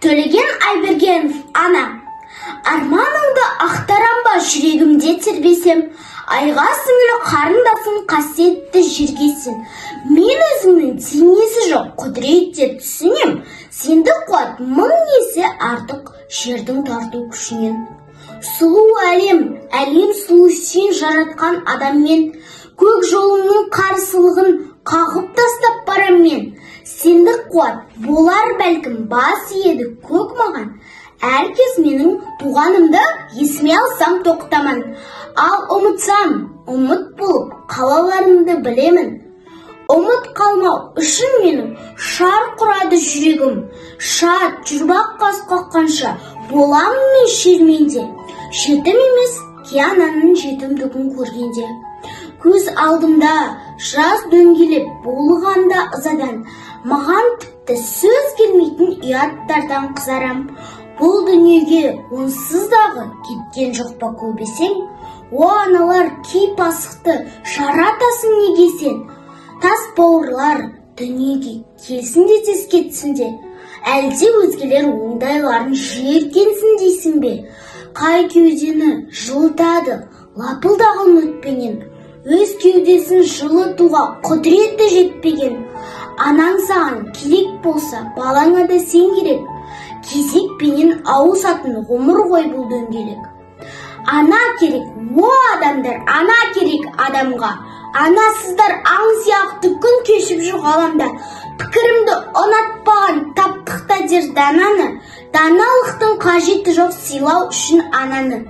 Төлеген Айбергенов, ана. Арманыңды ақтарам ба жүрегімде тербесем, айға сіңілі қарындасың қасиетті жергесін. Мен өзіңнің теңесі жоқ құдіретте түсінем, сенді қуат мың есе артық жердің тарту күшінен. Сұлу әлем сұлу сен жаратқан адаммен, көк жолымның қарсылығын қағып тастап барам мен. Сенді қуат болар бәлкім бас еді көк маған, әркез менің туғанымды есіме алсам тоқтаман. Ал ұмытсам, ұмыт болып қалаларымды білемін. Ұмыт қалмау үшін менің шар құрады жүрегім. Шат жүрбақ қас қаққанша болам мен шерменде. Жетім емес, ананың жетімдігін көргенде. Көз алдымда жас дөңгелеп болғанда ызадан, маған тіпті сөз келмейтін ұяттардан қызарам. Бұл дүниеге онсыздағы кеткен жоқ па көбесең? О аналар кей пасықты жаратасың неге сен? Тас бауырлар дүниеге келсін де тез кетсін де, әлде өзгелер оңдайларын жиіркенсін дейсің бе? Қай кеудені жылытады лапылдаған өтпенен, өз кеудесін жылытуға құдіреті жетпеген. Анаң саған керек болса, балаңа да сен керек. Кезекпенен ауысатын ғұмыр ғой бұл дөңгелек. Ана керек, о адамдар, ана керек адамға. Анасыздар аң сияқты күн кешіп жүр ғаламда. Пікірімді ұнатпаған таптықта дер дананы. Даналықтың қажеті жоқ сыйлау үшін ананы.